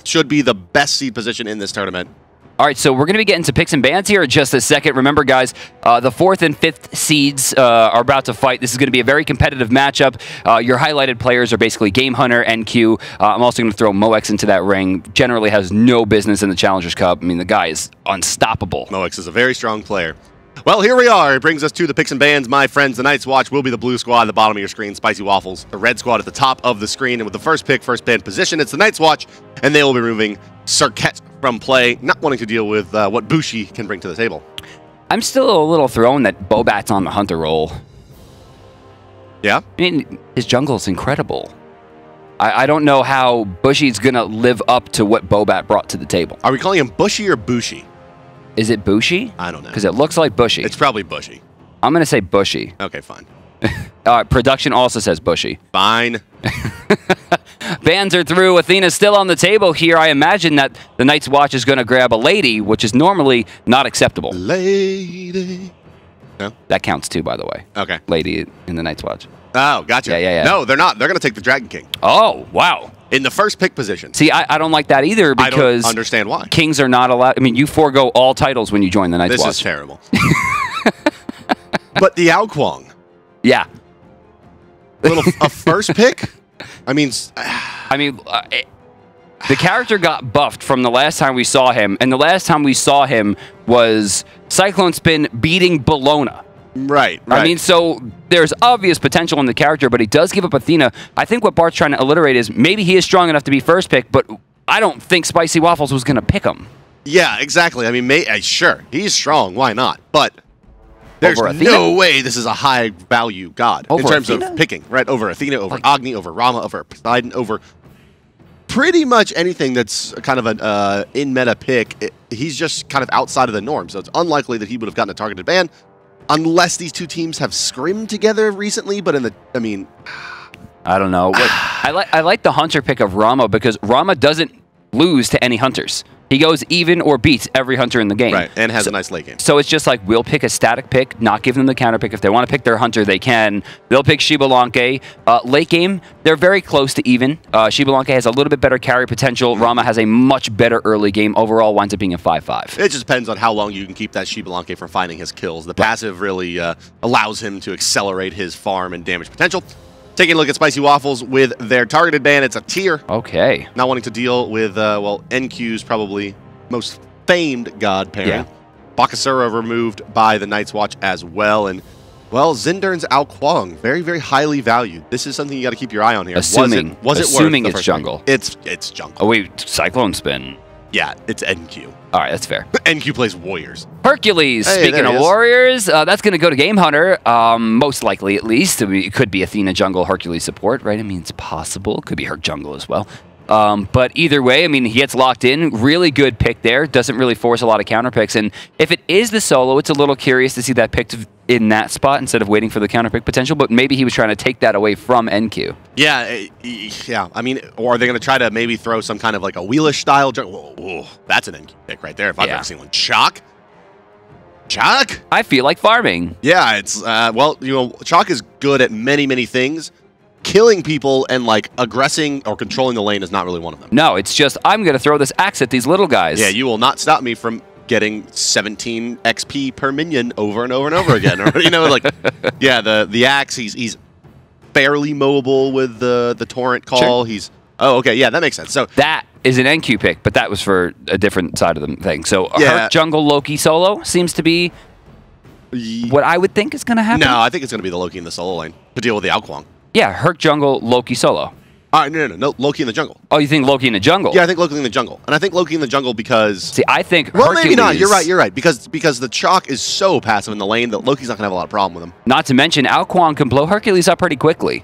should be the best seed position in this tournament. All right, so we're going to be getting to picks and bans here in just a second. Remember, guys, the 4th and 5th seeds are about to fight. This is going to be a very competitive matchup. Your highlighted players are basically Game Hunter, NQ. I'm also going to throw Moex into that ring. Generally has no business in the Challengers Cup. I mean, the guy is unstoppable. Moex is a very strong player. Well, here we are. It brings us to the picks and bans, my friends. The Night's Watch will be the blue squad at the bottom of your screen, Spicy Waffles. The red squad at the top of the screen. And with the first pick, first ban position, it's the Night's Watch, and they will be removing Cirquette from play, not wanting to deal with what Bushi can bring to the table. I'm still a little thrown that Bobat's on the Hunter role. Yeah? I mean, his jungle is incredible. I don't know how Bushi's going to live up to what Bobat brought to the table. Are we calling him Bushi or Bushi? Is it Bushi? I don't know. Because it looks like Bushi. It's probably Bushi. I'm going to say Bushi. Okay, fine. Production also says Bushi. Fine. Bans are through. Athena's still on the table here. I imagine that the Night's Watch is going to grab a lady, which is normally not acceptable. Lady. No? That counts too, by the way. Okay. Lady in the Night's Watch. Oh, gotcha. Yeah. No, they're not. They're going to take the Dragon King. Oh, wow. In the first pick position. See, I don't like that either because... I don't understand why. Kings are not allowed... I mean, you forego all titles when you join the Night's Watch. This is terrible. But the Ao Kwang. Yeah. A first pick? I mean, the character got buffed from the last time we saw him, and the last time we saw him was Cyclone Spin beating Bologna. Right. I mean, so there's obvious potential in the character, but he does give up Athena. I think what Bart's trying to alliterate is maybe he is strong enough to be first pick, but I don't think Spicy Waffles was going to pick him. Yeah, exactly. I mean, sure, he's strong. Why not? But there's no way this is a high-value god in terms of picking, right? Over Athena, over Agni, over Rama, over Poseidon, over pretty much anything that's kind of an in-meta pick. He's just kind of outside of the norm, so it's unlikely that he would have gotten a targeted ban unless these two teams have scrimmed together recently. But I mean, I don't know. I like the Hunter pick of Rama because Rama doesn't lose to any Hunters. He goes even or beats every Hunter in the game. Right, and has a nice late game. So it's just like, we'll pick a static pick, not give them the counter pick. If they want to pick their Hunter, they can. They'll pick Shibalanke. Late game, they're very close to even. Shibalanke has a little bit better carry potential. Rama has a much better early game. Overall, winds up being a 5-5. It just depends on how long you can keep that Shibalanke from finding his kills. The passive really allows him to accelerate his farm and damage potential. Taking a look at Spicy Waffles with their targeted ban, it's a tier. Okay. Not wanting to deal with, well, NQ's probably most famed god pairing. Yeah. Bakasura removed by the Night's Watch as well. And, well, Zindern's Ao Kwang, very, very highly valued. This is something you got to keep your eye on here. Assuming it's jungle. It's jungle. Oh, wait, Cyclone Spin. Yeah, it's NQ. All right, that's fair. NQ plays Warriors. Hercules, speaking of Warriors, that's going to go to Game Hunter, most likely at least. It could be Athena jungle, Hercules support, right? I mean, it's possible. Could be Herc jungle as well. But either way, I mean, he gets locked in. Really good pick there. Doesn't really force a lot of counter picks. And if it is the solo, it's a little curious to see that picked in that spot instead of waiting for the counter pick potential. But maybe he was trying to take that away from NQ. Yeah. I mean, or are they going to try to maybe throw some kind of like a wheelish style? Whoa, that's an NQ pick right there. If I've ever seen one. Chalk? I feel like farming. Yeah, it's, well, you know, Chalk is good at many, many things. Killing people and, like, aggressing or controlling the lane is not really one of them. No, it's just, I'm going to throw this axe at these little guys. Yeah, you will not stop me from getting 17 XP per minion over and over and over again. Or, you know, like, yeah, the axe, he's fairly mobile with the torrent call. Sure. Oh, okay, yeah, that makes sense. So that is an NQ pick, but that was for a different side of the thing. So Herc jungle Loki solo seems to be what I would think is going to happen. No, I think it's going to be the Loki in the solo lane to deal with the Ao Kwang. Yeah, Herc jungle, Loki solo. All right, no, Loki in the jungle. Oh, you think Loki in the jungle? Yeah, I think Loki in the jungle. And I think Loki in the jungle because... See, I think well, Hercules... maybe not. You're right. Because the Chalk is so passive in the lane that Loki's not going to have a lot of problem with him. Not to mention, Ao Kwang can blow Hercules up pretty quickly.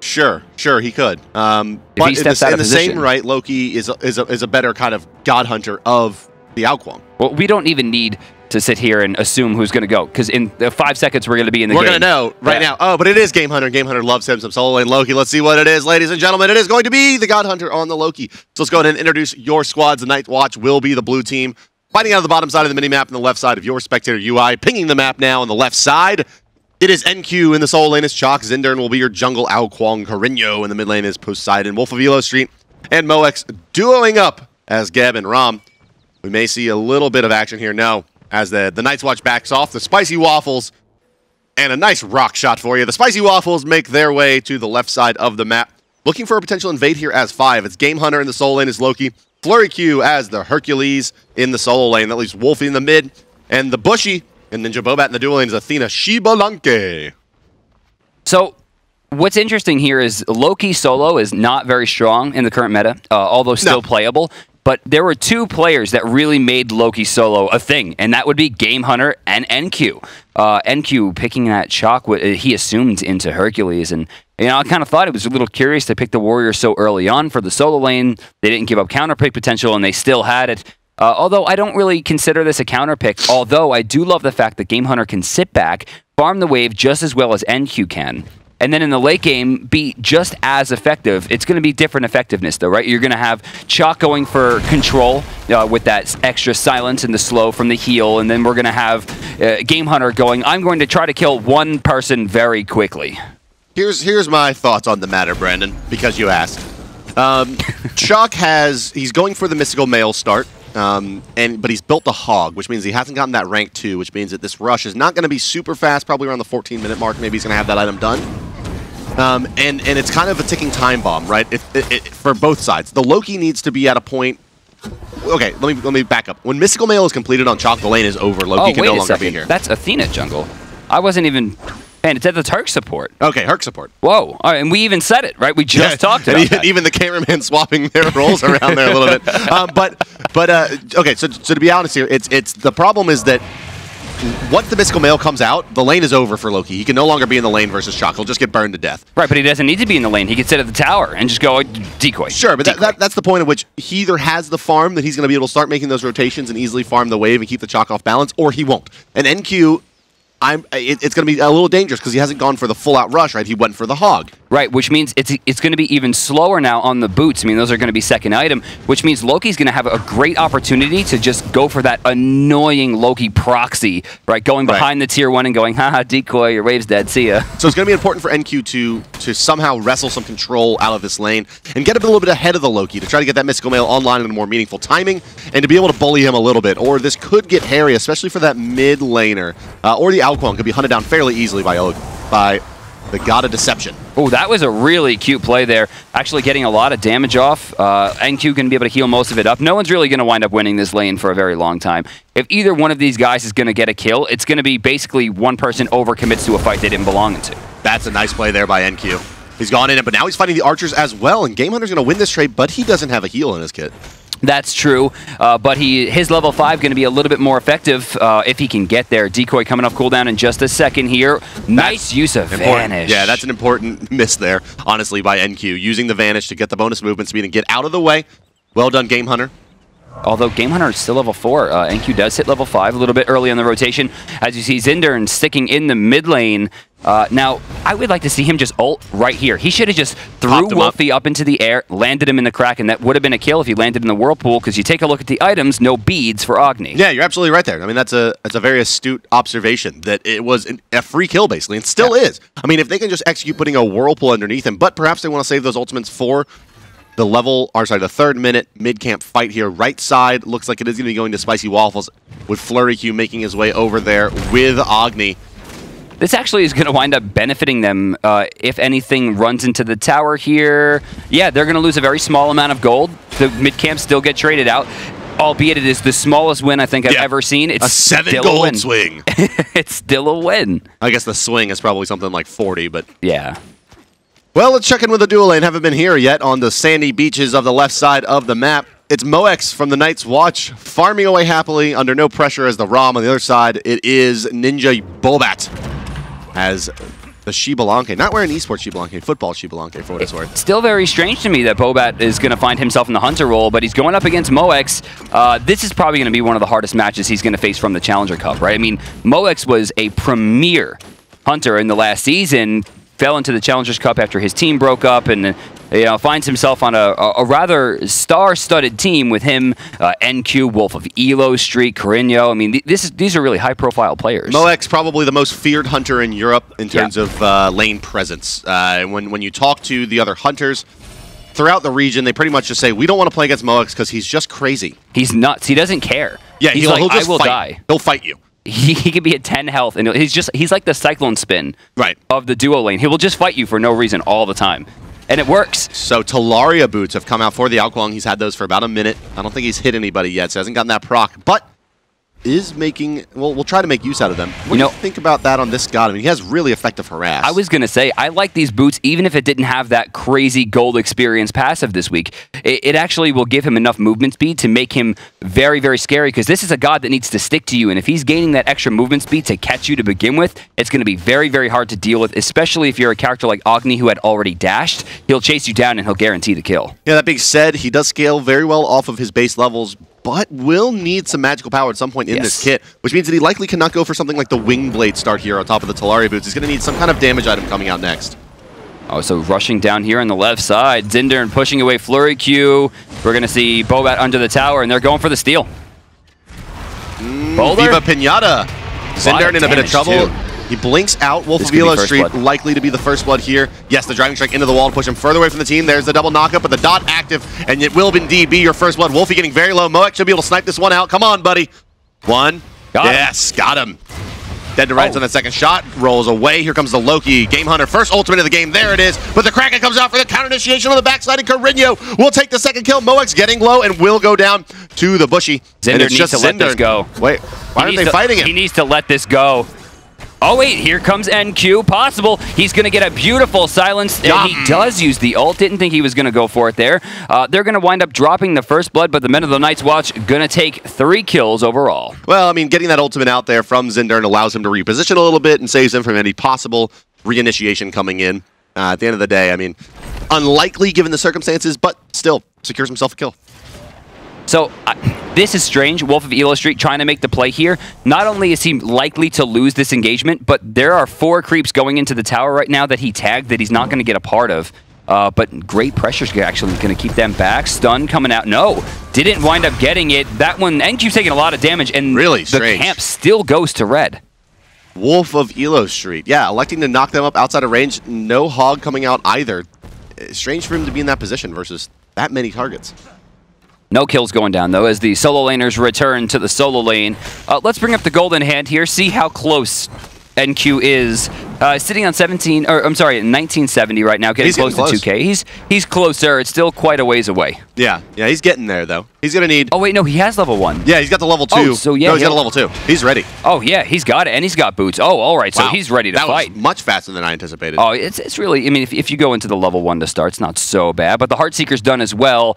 Sure, he could. But in the same right, Loki is a better kind of god hunter of the Ao Kwang. Well, we don't even need to sit here and assume who's going to go, because in 5 seconds we're going to be in the game. We're going to know right now. Oh, but it is Game Hunter. Game Hunter loves him some solo lane Loki. Let's see what it is, ladies and gentlemen. It is going to be the God Hunter on the Loki. So let's go ahead and introduce your squads. The Night Watch will be the blue team, fighting out of the bottom side of the minimap and the left side of your spectator UI. Pinging the map now on the left side. It is NQ in the solo lane is Chalk. Zindern will be your jungle Ao Kwang. Carino in the mid lane is Poseidon. Wolf of Elo Street and Moex duoing up as Geb and Rom. We may see a little bit of action here. No, as the Night's Watch backs off, the Spicy Waffles, and a nice rock shot for you. The Spicy Waffles make their way to the left side of the map, looking for a potential invade here as 5. It's Game Hunter in the solo lane is Loki, Flurry Q as the Hercules in the solo lane. That leaves Wolfie in the mid, and the Bushy and Ninja Bobat in the dual lane is Athena Shibalanke. So, what's interesting here is Loki solo is not very strong in the current meta, although still playable. But there were 2 players that really made Loki solo a thing, and that would be Game Hunter and NQ. NQ picking that chalk, he assumed into Hercules, and I kind of thought it was a little curious to pick the Warrior so early on for the solo lane. They didn't give up counter pick potential, and they still had it. Although I don't really consider this a counter pick, although I do love the fact that Game Hunter can sit back, farm the wave just as well as NQ can. And then in the late game, be just as effective. It's going to be different effectiveness, though, right? You're going to have Chalk going for control with that extra silence and the slow from the heal, and then we're going to have Game Hunter going, I'm going to try to kill one person very quickly. Here's my thoughts on the matter, Brandon, because you asked. Chalk he's going for the Mystical Male start, but he's built the Hog, which means he hasn't gotten that rank 2, which means that this rush is not going to be super fast, probably around the 14-minute mark. Maybe he's going to have that item done. And it's kind of a ticking time bomb, right? For both sides. The Loki needs to be at a point... Okay, let me back up. When Mystical Male is completed on Chalk, the lane is over. Loki can no longer be here. That's Athena jungle. I wasn't even... And it's at the Herc support. Okay, Herc support. Whoa. All right, and we even said it, right? We just talked about that. Even the cameraman swapping their roles around there a little bit. Okay, so to be honest here, it's the problem is that once the Mystical Male comes out, the lane is over for Loki. He can no longer be in the lane versus Chalk. He'll just get burned to death. Right, but he doesn't need to be in the lane. He can sit at the tower and just go decoy. Sure, but that's the point at which he either has the farm that he's going to be able to start making those rotations and easily farm the wave and keep the Chalk off balance, or he won't. And NQ... it's going to be a little dangerous because he hasn't gone for the full-out rush, right? He went for the Hog. Right, which means it's going to be even slower now on the boots. I mean, those are going to be second item, which means Loki's going to have a great opportunity to just go for that annoying Loki proxy, right? Going behind the tier 1 and going, haha, decoy, your wave's dead, see ya. So it's going to be important for NQ to somehow wrestle some control out of this lane and get a little bit ahead of the Loki to try to get that Mystical Male online in a more meaningful timing and to be able to bully him a little bit. Or this could get hairy, especially for that mid laner. Or the Alquan could be hunted down fairly easily by the God of Deception. Oh, that was a really cute play there. Actually getting a lot of damage off. NQ going to be able to heal most of it up. No one's really going to wind up winning this lane for a very long time. If either one of these guys is going to get a kill, it's going to be basically one person overcommits to a fight they didn't belong into. That's a nice play there by NQ. He's gone in it, but now he's fighting the archers as well, and Game Hunter's going to win this trade, but he doesn't have a heal in his kit. That's true, but his level 5 going to be a little bit more effective if he can get there. Decoy coming off cooldown in just a second here. Nice use of Vanish. Yeah, that's an important miss there, honestly, by NQ. Using the Vanish to get the bonus movement speed and get out of the way. Well done, Game Hunter. Although Game Hunter is still level 4, NQ does hit level 5 a little bit early on the rotation. As you see, Zindern sticking in the mid lane. Now, I would like to see him just ult right here. He should have just threw Wolfie up into the air, landed him in the crack, and that would have been a kill if he landed in the Whirlpool, because you take a look at the items, no beads for Agni. Yeah, you're absolutely right there. I mean, that's a very astute observation, that it was a free kill, basically, and still is. I mean, if they can just execute putting a Whirlpool underneath him, but perhaps they want to save those ultimates for the the 3rd minute mid-camp fight here. Right side looks like it is going to be going to Spicy Waffles, with Flurry Q making his way over there with Agni. This actually is going to wind up benefiting them if anything runs into the tower here. Yeah, they're going to lose a very small amount of gold. The mid-camp still get traded out, albeit it is the smallest win I think I've ever seen. It's a 7 gold swing. It's still a win. I guess the swing is probably something like 40, but... Yeah. Well, let's check in with the dual lane. Haven't been here yet on the sandy beaches of the left side of the map. It's Moex from the Night's Watch, farming away happily under no pressure as the Rom. On the other side, it is Ninja Bobat as the Shibalanke. Not wearing esports Shibalanke, football Shibalanke for what it's worth. Still very strange to me that Bobat is going to find himself in the Hunter role, but he's going up against Moex. This is probably going to be one of the hardest matches he's going to face from the Challenger Cup, right? I mean, Moex was a premier Hunter in the last season, fell into the Challengers Cup after his team broke up, and finds himself on a rather star-studded team with him, NQ, Wolf of Elo Street, Carino. I mean, these are really high-profile players. Moex probably the most feared hunter in Europe in terms of lane presence. When you talk to the other hunters, throughout the region, they pretty much just say, we don't want to play against Moex because he's just crazy. He's nuts. He doesn't care. Yeah, he's like, he'll just I will fight. die. He'll fight you. He could be at 10 health, and he's like the cyclone spin of the duo lane. He will just fight you for no reason all the time. And it works. So Talaria boots have come out for the Alkwang. He's had those for about a minute. I don't think he's hit anybody yet, so he hasn't gotten that proc. But is making, well, we'll try to make use out of them. What do you think about that on this god? I mean, he has really effective harass. I was going to say, I like these boots, even if it didn't have that crazy gold experience passive this week. It actually will give him enough movement speed to make him very, very scary, because this is a god that needs to stick to you, and if he's gaining that extra movement speed to catch you to begin with, it's going to be very, very hard to deal with, especially if you're a character like Agni who had already dashed. He'll chase you down and he'll guarantee the kill. Yeah, that being said, he does scale very well off of his base levels, but will need some magical power at some point in this kit, which means that he likely cannot go for something like the Wing Blade start here on top of the Talaria boots. He's going to need some kind of damage item coming out next. Oh, so rushing down here on the left side, Zindern pushing away Flurry Q. We're going to see Bobat under the tower, and they're going for the steal. Viva Pinata. Zindern in a bit of trouble. Too. He blinks out. Wolf of Elo Street likely to be the first blood here. Yes, the driving strike into the wall to push him further away from the team. There's the double knockup, but the dot active, and it will indeed be your first blood. Wolfie getting very low. Moex should be able to snipe this one out. Come on, buddy. One. Got him. Dead to rights on that second shot. Rolls away. Here comes the Loki. Game Hunter. First ultimate of the game. There it is. But the Kraken comes out for the counter initiation on the backside, and Carino will take the second kill. Moex getting low and will go down to the bushy. Zindern needs to let this go. Wait, why aren't they fighting him? He needs to let this go. Oh wait, here comes NQ. Possible. He's going to get a beautiful silence, and he does use the ult. Didn't think he was going to go for it there. They're going to wind up dropping the first blood, but the Men of the Night's Watch going to take 3 kills overall. Well, I mean, getting that ultimate out there from Zindern allows him to reposition a little bit and saves him from any possible reinitiation coming in. At the end of the day, I mean, unlikely given the circumstances, but still secures himself a kill. So, this is strange. Wolf of Elo Street trying to make the play here. Not only is he likely to lose this engagement, but there are 4 creeps going into the tower right now that he tagged that he's not going to get a part of. But great pressure's actually going to keep them back. Stun coming out. No, didn't wind up getting it. That one, NQ's taking a lot of damage, and really the camp still goes to red. Wolf of Elo Street. Yeah, electing to knock them up outside of range. No hog coming out either. Strange for him to be in that position versus that many targets. No kills going down, though, as the solo laners return to the solo lane. Let's bring up the golden hand here, see how close NQ is. Sitting on 1970 right now, getting close to 2K. He's closer. It's still quite a ways away. Yeah, he's getting there, though. He's going to need... Oh, wait, no, he has level 1. Yeah, he's got the level 2. Oh, so yeah, no, he's got a level 2. He's ready. Oh, yeah, he's got it, and he's got boots. Oh, all right, so he's ready to fight. That was much faster than I anticipated. Oh, it's really... I mean, if you go into the level 1 to start, it's not so bad, but the Heartseeker's done as well.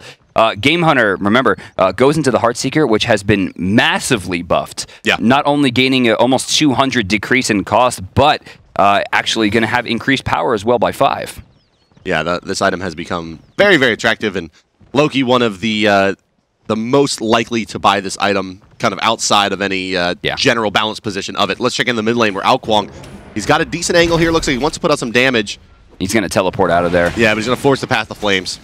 Game Hunter, remember, goes into the Heartseeker, which has been massively buffed. Yeah. Not only gaining an almost 200 decrease in cost, but actually going to have increased power as well by 5. Yeah, this item has become very, very attractive, and Loki, one of the most likely to buy this item kind of outside of any general balance position of it. Let's check in the mid lane where Alkwang, he's got a decent angle here. Looks like he wants to put out some damage. He's going to teleport out of there. Yeah, but he's going to force the Path of Flames.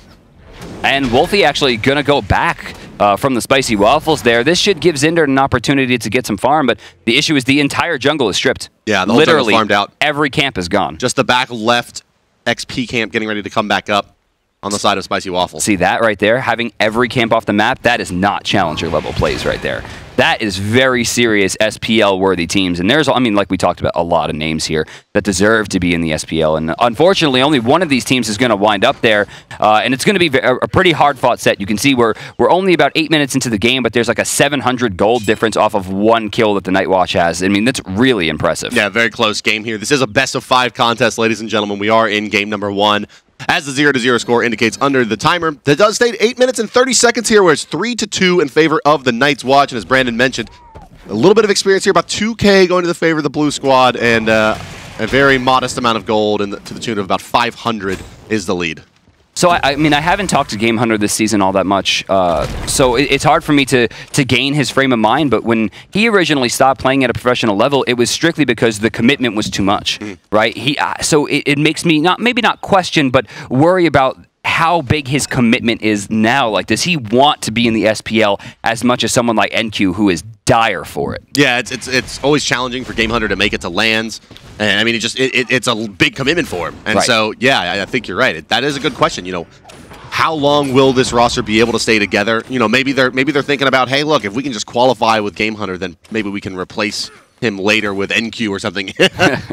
And Wolfie actually going to go back from the Spicy Waffles there. This should give Zindern an opportunity to get some farm, but the issue is the entire jungle is stripped. Yeah, the whole jungle's farmed out. Every camp is gone. Just the back left XP camp getting ready to come back up on the side of Spicy Waffles. See that right there? Having every camp off the map, that is not challenger level plays right there. That is very serious SPL-worthy teams. And there's, I mean, like we talked about, a lot of names here that deserve to be in the SPL. And unfortunately, only one of these teams is going to wind up there. And it's going to be a pretty hard-fought set. You can see we're only about 8 minutes into the game, but there's like a 700 gold difference off of 1 kill that the Night Watch has. I mean, that's really impressive. Yeah, very close game here. This is a best-of-5 contest, ladies and gentlemen. We are in game number 1. As the 0-0 score indicates under the timer, that does state 8 minutes and 30 seconds here, where it's 3-2 in favor of the Night's Watch. And as Brandon mentioned, a little bit of experience here, about 2K going to the favor of the blue squad, and a very modest amount of gold, and to the tune of about 500 is the lead. So, I mean, I haven't talked to Game Hunter this season all that much, so it's hard for me to gain his frame of mind, but when he originally stopped playing at a professional level, it was strictly because the commitment was too much, right? So it makes me, maybe not question, but worry about how big his commitment is now. Like, does he want to be in the SPL as much as someone like NQ, who is dire for it? Yeah, it's always challenging for Game Hunter to make it to lands, and I mean, it's a big commitment for him. And so, yeah, I think you're right. That is a good question. You know, how long will this roster be able to stay together? You know, maybe they're thinking about, hey, look, if we can just qualify with Game Hunter, then maybe we can replace him later with NQ or something,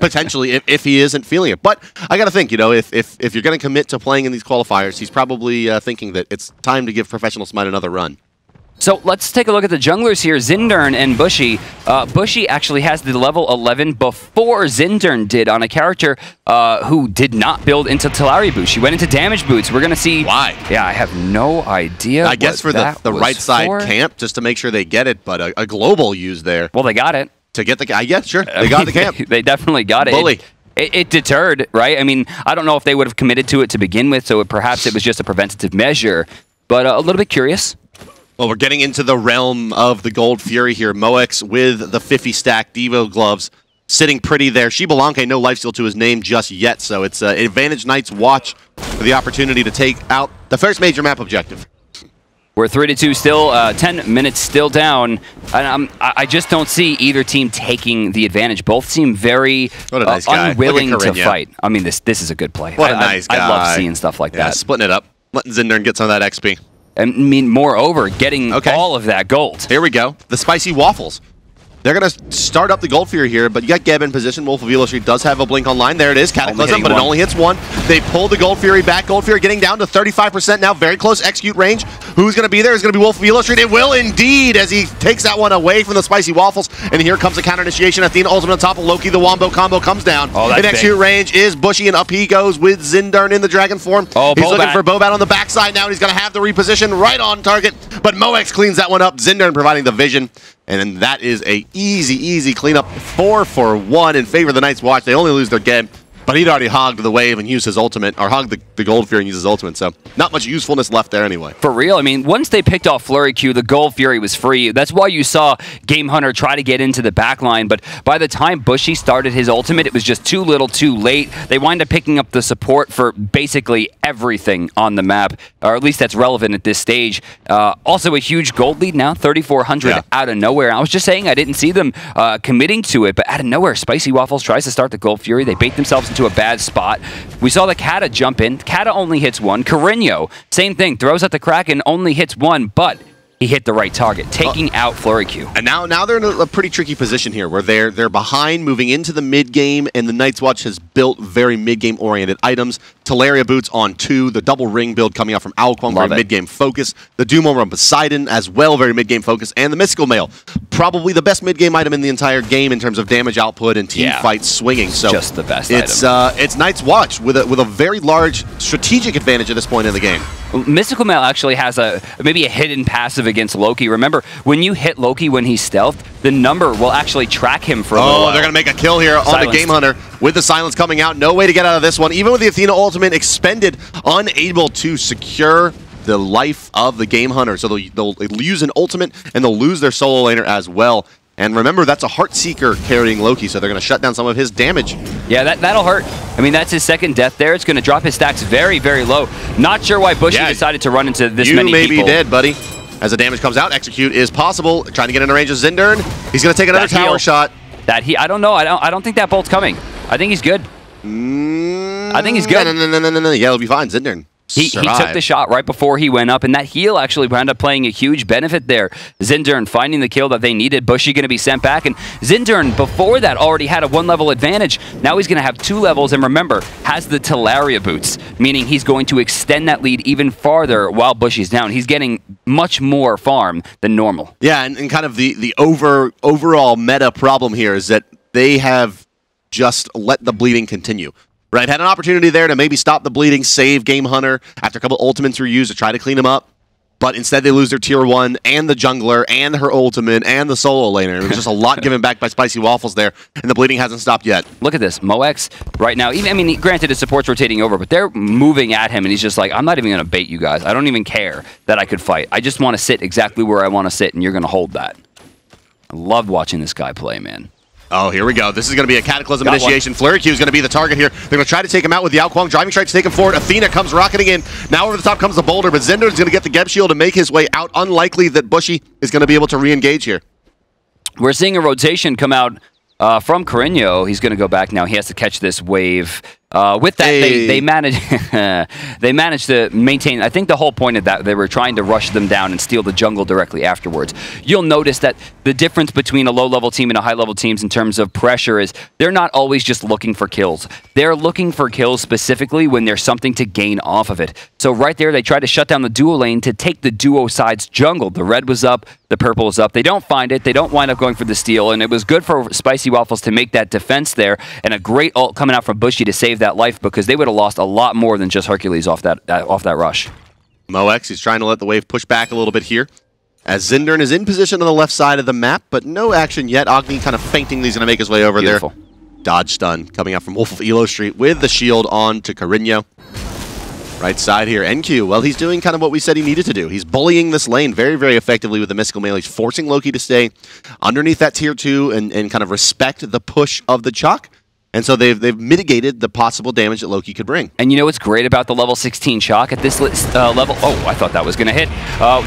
potentially, if he isn't feeling it. But I got to think, you know, if you're going to commit to playing in these qualifiers, he's probably thinking that it's time to give Professional Smite another run. So let's take a look at the junglers here, Zindern and Bushy. Bushy actually has the level 11 before Zindern did on a character who did not build into Talaria boots. She went into damage boots. We're going to see... Why? Yeah, I have no idea. I guess for the right side camp, just to make sure they get it, but a global use there. Well, they got it. To get the... Yeah, sure. They got the camp. They definitely got it. Bully. It deterred, right? I mean, I don't know if they would have committed to it to begin with, so perhaps it was just a preventative measure, but a little bit curious. Well, we're getting into the realm of the Gold Fury here. Moex with the 50-stack Devo gloves, sitting pretty there. Shibalanke, no lifesteal to his name just yet, so it's Advantage Knight's watch for the opportunity to take out the first major map objective. We're 3-2 still, 10 minutes still down, and I just don't see either team taking the advantage. Both seem very unwilling to fight. I mean, this is a good play. What a nice guy. I love seeing stuff like that. Splitting it up, letting Zindern get some of that XP. I mean, moreover, getting all of that gold. Here we go. The spicy waffles. They're going to start up the Gold Fury here, but you got Geb in position. Wolf of Elo Street does have a blink online. There it is. Cataclysm, but it only hits one. They pull the Gold Fury back. Gold Fury getting down to 35% now. Very close execute range. Who's going to be there? It's going to be Wolf of Elo Street. It will indeed, as he takes that one away from the spicy waffles. And here comes the counter initiation. Athena ultimate on top of Loki. The Wombo combo comes down. Oh, that's in execute range is Bushy, and up he goes with Zindern in the dragon form. Oh, he's looking for Bobat on the backside now, and he's going to have the reposition right on target. But Moex cleans that one up. Zindern providing the vision. And then that is a easy cleanup. 4 for 1 in favor of the Night's Watch. They only lose their Geb, but he'd already hogged the wave and used his ultimate, or hogged the Gold Fury and used his ultimate, so not much usefulness left there anyway. For real, I mean, once they picked off Flurry Q, the Gold Fury was free. That's why you saw Game Hunter try to get into the backline, but by the time Bushy started his ultimate, it was just too little too late. They wind up picking up the support for basically everything on the map, or at least that's relevant at this stage. Also a huge gold lead now, 3,400 out of nowhere. I was just saying I didn't see them committing to it, but out of nowhere, Spicy Waffles tries to start the Gold Fury. They bait themselves into a bad spot. We saw the Kata jump in. Kata only hits one. Carino, same thing, throws at the Kraken, only hits one, but he hit the right target, taking out Flurry Q. And now they're in a pretty tricky position here, where they're behind, moving into the mid game, and the Night's Watch has built very mid game oriented items. Talaria boots on 2, the double ring build coming out from Alquang, very mid game focus. The Doom Armor on Poseidon as well, very mid game focus, and the Mystical Mail, probably the best mid game item in the entire game in terms of damage output and team fight swinging. So just the best item. It's Night's Watch with a very large strategic advantage at this point in the game. Mystical Mail actually has maybe a hidden passive against Loki. Remember, when you hit Loki when he's stealthed, the number will actually track him for a little while. They're going to make a kill here on the Game Hunter with the silence coming out. No way to get out of this one. Even with the Athena ultimate expended, unable to secure the life of the Game Hunter. So they'll use an ultimate, and they'll lose their solo laner as well. And remember, that's a Heartseeker carrying Loki, so they're going to shut down some of his damage. Yeah, that'll hurt. I mean, that's his second death there. It's going to drop his stacks very, very low. Not sure why Bushy decided to run into this many people. You may be dead, buddy. As the damage comes out, execute is possible. Trying to get into range of Zindern. He's going to take another tower shot. I don't know. I don't think that bolt's coming. I think he's good. I think he's good. No. Yeah, it'll be fine. Zindern. He took the shot right before he went up, and that heal actually wound up playing a huge benefit there. Zindern finding the kill that they needed. Bushy going to be sent back, and Zindern before that already had a 1-level advantage. Now he's going to have 2 levels, and remember, has the Talaria boots, meaning he's going to extend that lead even farther while Bushy's down. He's getting much more farm than normal. Yeah, and kind of the overall meta problem here is that they have just let the bleeding continue. Right, had an opportunity there to maybe stop the bleeding, save Game Hunter after a couple ultimates were used to try to clean him up. But instead they lose their tier 1 and the jungler and her ultimate and the solo laner. It was just a lot given back by Spicy Waffles there, and the bleeding hasn't stopped yet. Look at this, Moex right now. I mean, granted his support's rotating over, but they're moving at him, and he's just like, I'm not even going to bait you guys. I don't even care that I could fight. I just want to sit exactly where I want to sit, and you're going to hold that. I loved watching this guy play, man. Oh, here we go. This is going to be a Cataclysm initiation. Flurry Q is going to be the target here. They're going to try to take him out with the Alquang. Driving strike to take him forward. Athena comes rocketing in. Now over the top comes the boulder, but Zindern is going to get the Geb shield and make his way out. Unlikely that Bushy is going to be able to re-engage here. We're seeing a rotation come out from Carino. He's going to go back now. He has to catch this wave. With that, they managed they managed to maintain. I think the whole point of that, they were trying to rush them down and steal the jungle directly afterwards. You'll notice that the difference between a low-level team and a high-level team in terms of pressure is they're not always just looking for kills. They're looking for kills specifically when there's something to gain off of it. So right there, they tried to shut down the duo lane to take the duo side's jungle. The red was up, the purple was up. They don't find it. They don't wind up going for the steal, and it was good for Spicy Waffles to make that defense there, and a great ult coming out from Bushy to save that life, because they would have lost a lot more than just Hercules off that rush. MoX, he's trying to let the wave push back a little bit here, as Zindern is in position on the left side of the map, but no action yet. Agni kind of feinting that he's going to make his way over there. Dodge stun coming out from Wolf of Elo Street with the shield on to Carino. Right side here, NQ, well, he's doing kind of what we said he needed to do. He's bullying this lane very, very effectively with the mystical melee. He's forcing Loki to stay underneath that tier 2 and kind of respect the push of the Chalk. And so they've mitigated the possible damage that Loki could bring. And you know what's great about the level 16 Chalk at this level? Oh, I thought that was going to hit.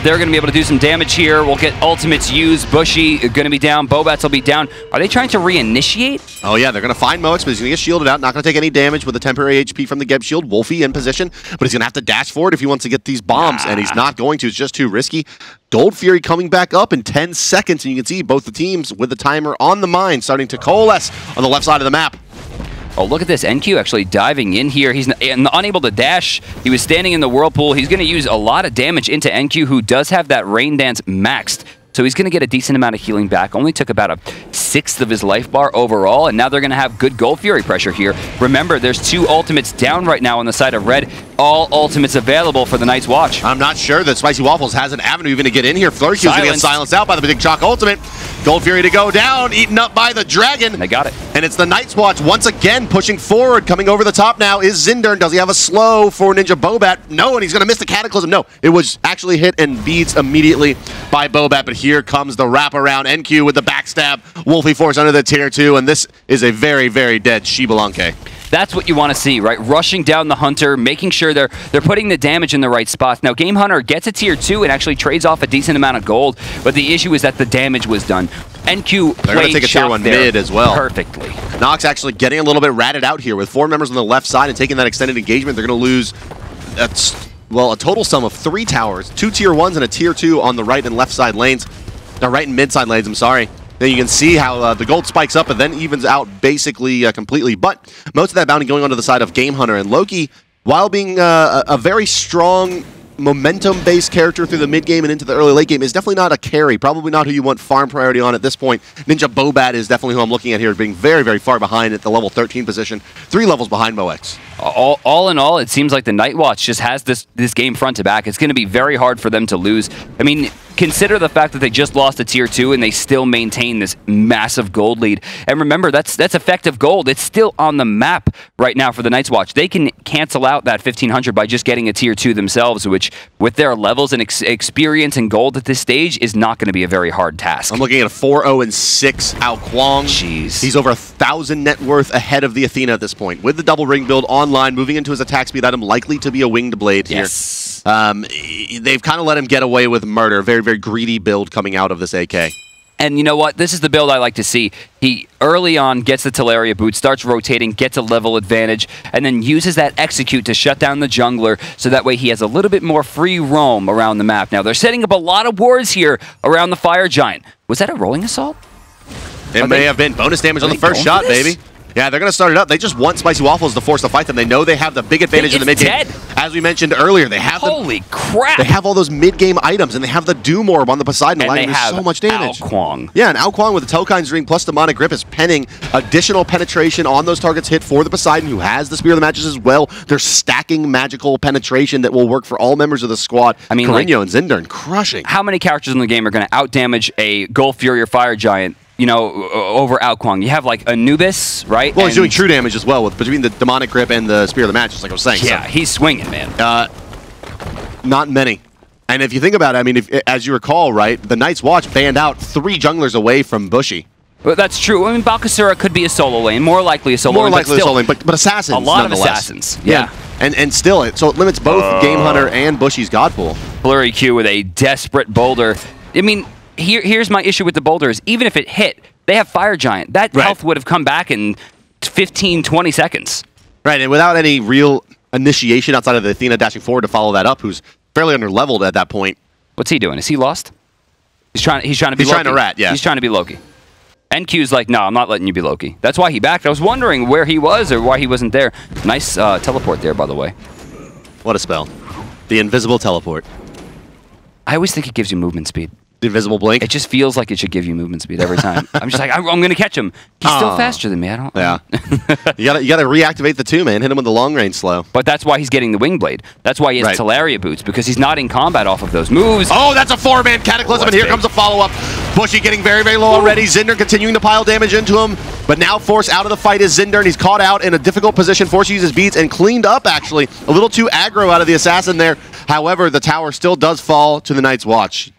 They're going to be able to do some damage here. We'll get ultimates used. Bushy going to be down. Bobats will be down. Are they trying to reinitiate? Oh, yeah. They're going to find Mox, but he's going to get shielded out. Not going to take any damage with the temporary HP from the Geb shield. Wolfie in position, but he's going to have to dash forward if he wants to get these bombs, and he's not going to. It's just too risky. Gold Fury coming back up in 10 seconds, and you can see both the teams with the timer on the mine starting to coalesce on the left side of the map. Oh, look at this. NQ actually diving in here. He's unable to dash. He was standing in the whirlpool. He's going to use a lot of damage into NQ, who does have that Rain Dance maxed. So he's going to get a decent amount of healing back. Only took about a 1/6 of his life bar overall, and now they're going to have good Gold Fury pressure here. Remember, there's 2 ultimates down right now on the side of red. All ultimates available for the Night's Watch. I'm not sure that Spicy Waffles has an avenue even to get in here. Flurky's going to get silenced out by the Big Chalk ultimate. Gold Fury to go down, eaten up by the Dragon. And they got it. And it's the Night's Watch once again pushing forward. Coming over the top now is Zindern. Does he have a slow for Ninja Bobat? No, and he's going to miss the Cataclysm. No, it was actually hit and beats immediately by Bobat, but here comes the wraparound. NQ with the backstab. Wolfie Force under the tier 2, and this is a very, very dead Shibalanke. That's what you want to see, right? Rushing down the Hunter, making sure they're putting the damage in the right spots. Now, Game Hunter gets a tier 2 and actually trades off a decent amount of gold, but the issue is that the damage was done. NQ They're going to take a tier 1 mid as well. Perfectly. Nox actually getting a little bit ratted out here with 4 members on the left side and taking that extended engagement. They're going to lose a total sum of 3 towers, 2 tier 1s and a tier 2 on the right and left side lanes. Right and mid side lanes, I'm sorry. Then you can see how the gold spikes up and then evens out basically completely. But most of that bounty going onto the side of Game Hunter. And Loki, while being a very strong momentum-based character through the mid-game and into the early-late game, is definitely not a carry. Probably not who you want farm priority on at this point. Ninja Bobat is definitely who I'm looking at here, being very, very far behind at the level 13 position. 3 levels behind MoX. All in all, it seems like the Night Watch just has this game front to back. It's going to be very hard for them to lose. I mean, consider the fact that they just lost a tier 2 and they still maintain this massive gold lead. And remember, that's effective gold. It's still on the map right now for the Night's Watch. They can cancel out that 1,500 by just getting a tier 2 themselves, which with their levels and experience and gold at this stage is not going to be a very hard task. I'm looking at a 4-0-6 Ao Kwong. Jeez. He's over 1,000 net worth ahead of the Athena at this point. With the double ring build online, moving into his attack speed item, likely to be a winged blade here. Yes. They've kind of let him get away with murder. Very, very greedy build coming out of this AK. And you know what? This is the build I like to see. He early on gets the Teleria boot, starts rotating, gets a level advantage, and then uses that execute to shut down the jungler so that way he has a little bit more free roam around the map. Now, they're setting up a lot of wards here around the Fire Giant. Was that a rolling assault? It may have been. Bonus damage on the first shot, baby. Yeah, they're going to start it up. They just want Spicy Waffles to force the fight them. They know they have the big advantage in the mid-game. As we mentioned earlier, they have Holy crap! They have all those mid-game items, and they have the Doom Orb on the Poseidon, allowing them so much damage. Ao Kwong. Yeah, and Ao Kwong with the Tokai's Ring plus Demonic Grip is penning additional penetration on those targets hit for the Poseidon, who has the Spear of the Matches as well. They're stacking magical penetration that will work for all members of the squad. I mean, Carino and Zindern crushing. How many characters in the game are going to out-damage a Gold Fury or Fire Giant, you know, over Ao Kwong? You have like Anubis, right? Well, he's doing true damage as well between the Demonic Grip and the Spear of the Matches, like I was saying. Yeah, so, he's swinging, man. Not many. And if you think about it, I mean, as you recall, right, the Night's Watch banned out 3 junglers away from Bushy. But that's true. I mean, Bakasura could be a solo lane, more likely a solo lane. More likely a solo lane, but assassins, a lot of assassins. Yeah. And still, so it limits both Game Hunter and Bushy's God Pool. Blurry Q with a desperate boulder. I mean, here's my issue with the boulders. Even if it hit, they have Fire Giant. That health would have come back in 15, 20 seconds. Right, and without any real initiation outside of the Athena dashing forward to follow that up, who's fairly under-leveled at that point. What's he doing? Is he lost? He's trying to be Loki. He's trying to rat, yeah. He's trying to be Loki. NQ's like, no, I'm not letting you be Loki. That's why he backed. I was wondering where he was or why he wasn't there. Nice teleport there, by the way. What a spell. The invisible teleport. I always think it gives you movement speed. The invisible blink? It just feels like it should give you movement speed every time. I'm just like, I'm going to catch him. He's still faster than me. I don't. Yeah. you gotta reactivate the 2, man. Hit him with the long range slow. But that's why he's getting the wing blade. That's why he has Talaria boots, because he's not in combat off of those moves. Oh, that's a 4-man Cataclysm, and here comes a follow-up. Bushy getting very, very low already. Zinder continuing to pile damage into him, but now forced out of the fight is Zinder, and he's caught out in a difficult position, forced to use his beats, and cleaned up, actually. A little too aggro out of the assassin there. However, the tower still does fall to the Night's Watch.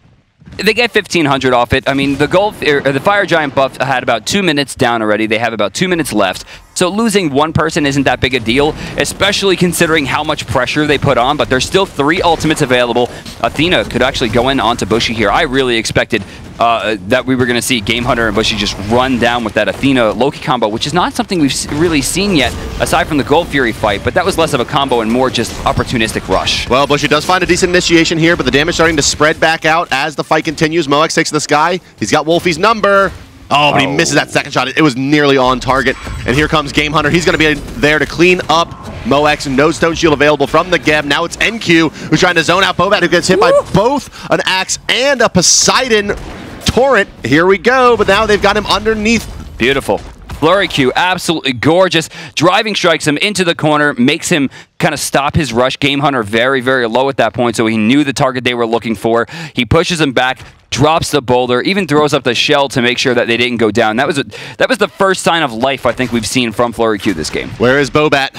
They get 1,500 off it. I mean, the Fire Giant buff had about 2 minutes down already. They have about 2 minutes left. So losing one person isn't that big a deal, especially considering how much pressure they put on, but there's still 3 ultimates available. Athena could actually go in onto Bushy here. I really expected that we were going to see Game Hunter and Bushy just run down with that Athena-Loki combo, which is not something we've really seen yet, aside from the Gold Fury fight, but that was less of a combo and more just opportunistic rush. Well, Bushy does find a decent initiation here, but the damage starting to spread back out as the fight continues. Moex takes the sky. He's got Wolfie's number. Oh, but he misses that second shot. It was nearly on target. And here comes Game Hunter. He's going to be there to clean up Moex. No Stone Shield available from the Geb. Now it's NQ who's trying to zone out Bobat, who gets hit by both an Axe and a Poseidon Torrent. Here we go, but now they've got him underneath. Beautiful. Flurry Q, absolutely gorgeous. Driving strikes him into the corner, makes him kind of stop his rush. Game Hunter very, very low at that point, so he knew the target they were looking for. He pushes him back, drops the boulder, even throws up the shell to make sure that they didn't go down. That was the first sign of life I think we've seen from Flurry Q this game. Where is Bobat?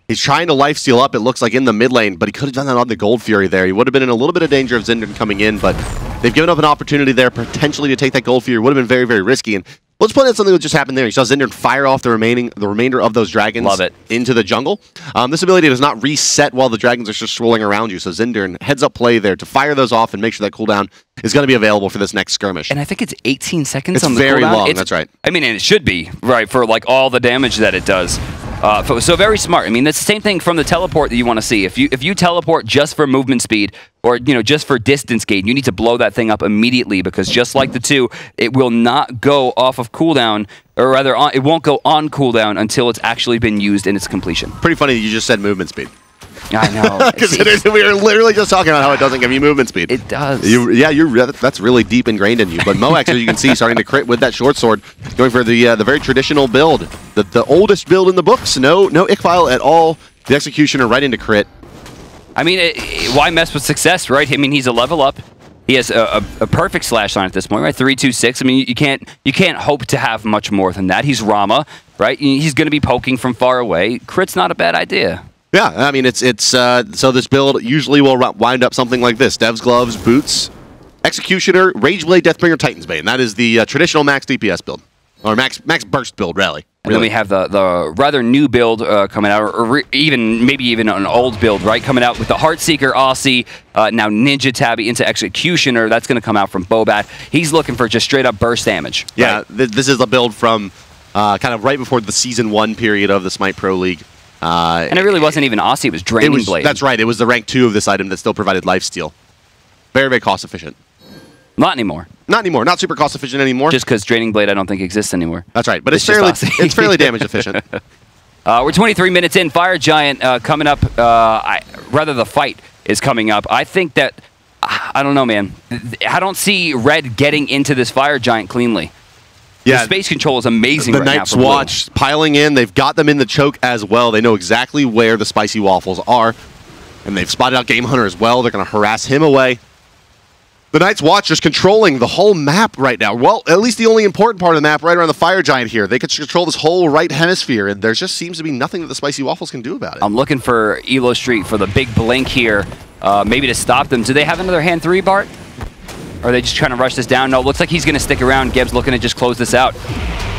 He's trying to lifesteal up, it looks like, in the mid lane, but he could have done that on the Gold Fury there. He would have been in a little bit of danger of Zinder coming in, but they've given up an opportunity there potentially to take that Gold Fury. Would have been very, very risky. And let's point out something that just happened there. You saw Zinder fire off the remainder of those dragons into the jungle. This ability does not reset while the dragons are just swirling around you, so Zinder heads up play there to fire those off and make sure that cooldown is going to be available for this next skirmish. And I think it's 18 seconds on the cooldown. It's very long, that's right. I mean, and it should be, right, for like all the damage that it does. So very smart. I mean, that's the same thing from the teleport that you want to see. If you teleport just for movement speed or just for distance gain, you need to blow that thing up immediately, because just like the 2, it will not go off of cooldown, or rather, it won't go on cooldown until it's actually been used in its completion. Pretty funny that you just said movement speed. I know. Because we were literally just talking about how it doesn't give you movement speed. It does. That's really deep ingrained in you. But Moex, as you can see, starting to crit with that short sword, going for the very traditional build, the oldest build in the books. No Ick-File at all. The Executioner right into crit. I mean, why mess with success, right? I mean, he's a level up. He has a perfect slash line at this point, right? 3-2-6. I mean, you can't hope to have much more than that. He's Rama, right? He's going to be poking from far away. Crit's not a bad idea. Yeah, I mean, so this build usually will wind up something like this. Dev's Gloves, Boots, Executioner, Rageblade, Deathbringer, Titan's Bane. That is the traditional max DPS build. Or max burst build, really. And then we have the rather new build coming out, or maybe even an old build, right? Coming out with the Heartseeker, Aussie, now Ninja Tabby into Executioner. That's going to come out from Bobat. He's looking for just straight up burst damage. Yeah, right? This is a build from kind of right before the Season 1 period of the SMITE Pro League. And it really wasn't even Aussie, it was Draining Blade. That's right, it was the rank 2 of this item that still provided lifesteal. Very, very cost efficient. Not anymore. Not anymore, not super cost efficient anymore. Just because Draining Blade I don't think exists anymore. That's right, but it's fairly damage efficient. We're 23 minutes in, Fire Giant coming up, rather the fight is coming up. I think that, I don't know, man. I don't see Red getting into this Fire Giant cleanly. Yeah, the space control is amazing right now. The Night's Watch piling in. They've got them in the choke as well. They know exactly where the spicy waffles are. And they've spotted out Game Hunter as well. They're going to harass him away. The Night's Watch is controlling the whole map right now. Well, at least the only important part of the map right around the Fire Giant here. They could control this whole right hemisphere, and there just seems to be nothing that the spicy waffles can do about it. I'm looking for Elo Street for the big blink here, maybe to stop them. Do they have another hand 3, Bart? Or are they just trying to rush this down? No, looks like he's going to stick around. Geb's looking to just close this out.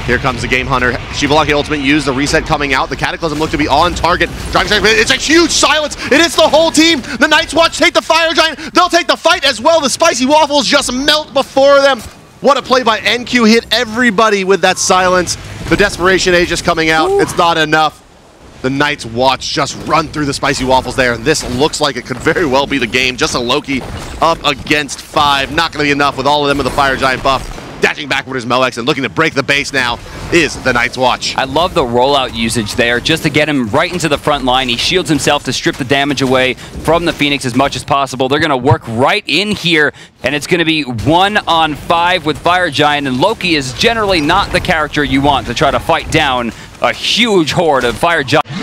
Here comes the Game Hunter. Shivalaki Ultimate used, the reset coming out. The Cataclysm looked to be on target. It's a huge silence. It hits the whole team. The Night's Watch take the Fire Giant. They'll take the fight as well. The spicy waffles just melt before them. What a play by NQ. Hit everybody with that silence. The Desperation Age is coming out. Ooh. It's not enough. The Night's Watch just run through the spicy waffles there, and this looks like it could very well be the game. Just a Loki up against 5. Not going to be enough with all of them with the Fire Giant buff. Dashing backward is Moex, and looking to break the base now is the Night's Watch. I love the rollout usage there, just to get him right into the front line. He shields himself to strip the damage away from the Phoenix as much as possible. They're going to work right in here, and it's going to be 1-on-5 with Fire Giant, and Loki is generally not the character you want to try to fight down a huge horde of Fire Giant.